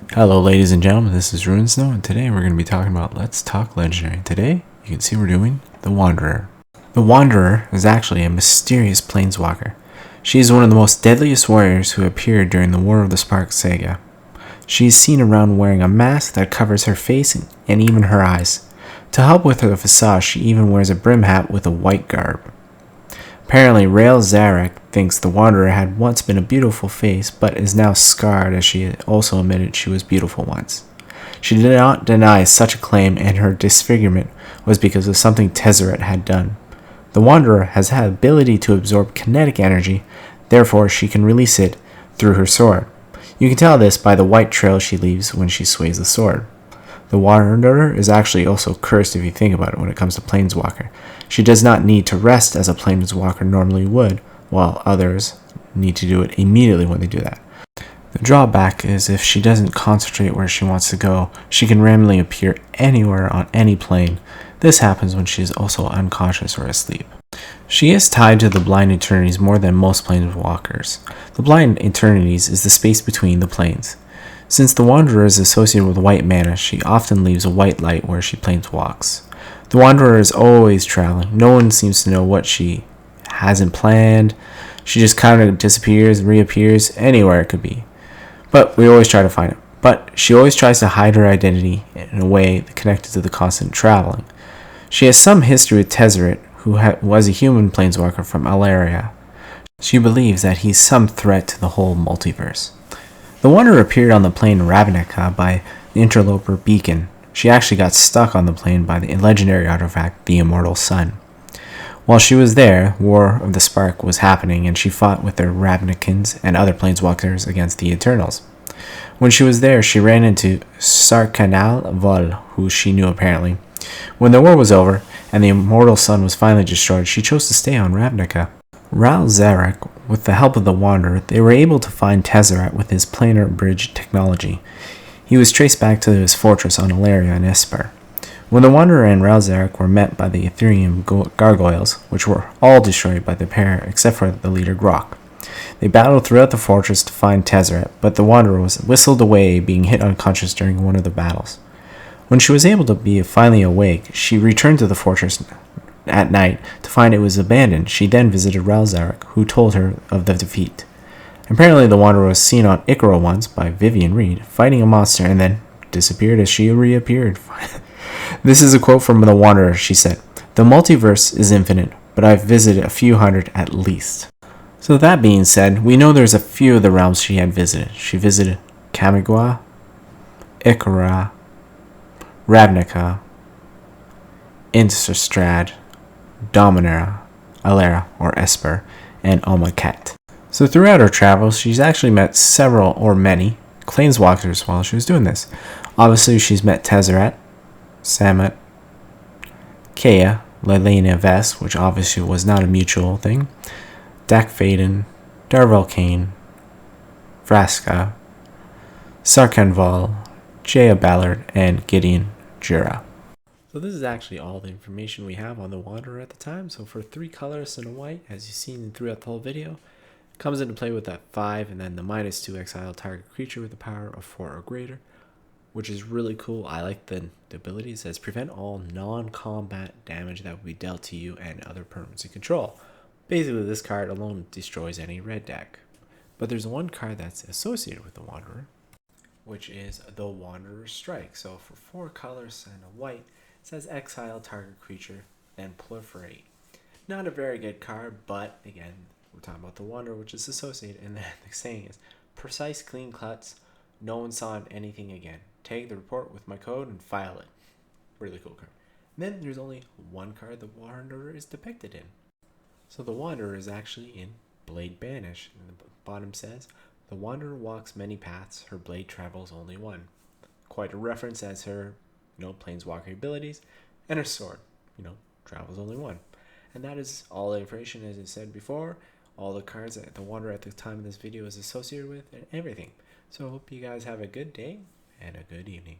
Hello ladies and gentlemen, this is Ruin Snow, and today we're going to be talking about Let's Talk Legendary. Today, you can see we're doing the Wanderer. The Wanderer is actually a mysterious planeswalker. She is one of the most deadliest warriors who appeared during the War of the Spark saga. She is seen around wearing a mask that covers her face and even her eyes. To help with her facade, she even wears a brim hat with a white garb. Apparently, Tezzeret thinks the Wanderer had once been a beautiful face, but is now scarred, as she also admitted she was beautiful once. She did not deny such a claim, and her disfigurement was because of something Tezzeret had done. The Wanderer has had the ability to absorb kinetic energy, therefore she can release it through her sword. You can tell this by the white trail she leaves when she sways the sword. The Wanderer is actually also cursed if you think about it when it comes to Planeswalker. She does not need to rest as a Planeswalker normally would, while others need to do it immediately when they do that. The drawback is if she doesn't concentrate where she wants to go, she can randomly appear anywhere on any plane. This happens when she is also unconscious or asleep. She is tied to the Blind Eternities more than most Planeswalkers. The Blind Eternities is the space between the planes. Since the Wanderer is associated with white mana, she often leaves a white light where she planeswalks. The Wanderer is always traveling. No one seems to know what she hasn't planned. She just kind of disappears and reappears anywhere it could be. But we always try to find it. But she always tries to hide her identity in a way connected to the constant traveling. She has some history with Tezzeret, who was a human planeswalker from Alaria. She believes that he's some threat to the whole multiverse. The Wanderer appeared on the plane Ravnica by the interloper Beacon. She actually got stuck on the plane by the legendary artifact, the Immortal Sun. While she was there, War of the Spark was happening, and she fought with the Ravnicans and other planeswalkers against the Eternals. When she was there, she ran into Sarkanal Vol, who she knew apparently. When the war was over, and the Immortal Sun was finally destroyed, she chose to stay on Ravnica. Tezzeret, with the help of the Wanderer, they were able to find Tezzeret with his planar bridge technology. He was traced back to his fortress on Alaria and Esper. When the Wanderer and Tezzeret were met by the Ethereum gargoyles, which were all destroyed by the pair except for the leader Grok, they battled throughout the fortress to find Tezzeret, but the Wanderer was whistled away, being hit unconscious during one of the battles. When she was able to be finally awake, she returned to the fortress at night to find it was abandoned. She then visited Tezzeret, who told her of the defeat. Apparently, the Wanderer was seen on Icaro once by Vivian Reed, fighting a monster, and then disappeared as she reappeared. This is a quote from the Wanderer. She said, "The multiverse is infinite, but I've visited a few hundred at least." So that being said, we know there's a few of the realms she had visited. She visited Kamigawa, Icaro, Ravnica, Innistrad, Dominaria, Alaria, or Esper, and Almaquet. So throughout her travels, she's actually met several or many planeswalkers while she was doing this. Obviously, she's met Tezzeret, Samut, Kea, Lelena Vess, which obviously was not a mutual thing, Dak Faden, Darvel Kane, Vraska, Sarkanval, Jaya Ballard, and Gideon Jura. So this is actually all the information we have on the Wanderer at the time. So for 3 colors and a white, as you've seen throughout the whole video, comes into play with that 5 and then the -2 exile target creature with a power of 4 or greater, which is really cool. I like the ability. It says prevent all non-combat damage that would be dealt to you and other permanents you control. Basically, this card alone destroys any red deck. But there's one card that's associated with the Wanderer, which is the Wanderer Strike. So for 4 colors and a white, it says exile target creature, then proliferate. Not a very good card, but again, we're talking about the Wanderer, which is associated, and then the saying is precise clean cuts, no one saw anything again. Tag the report with my code and file it. Really cool card. And then there's only one card the Wanderer is depicted in. So the Wanderer is actually in Blade Banish, and the bottom says the Wanderer walks many paths, her blade travels only one. Quite a reference as her, planeswalker abilities, and her sword, travels only one. And that is all the information, as I said before, all the cards that the Wanderer at the time of this video is associated with, and everything. So I hope you guys have a good day and a good evening.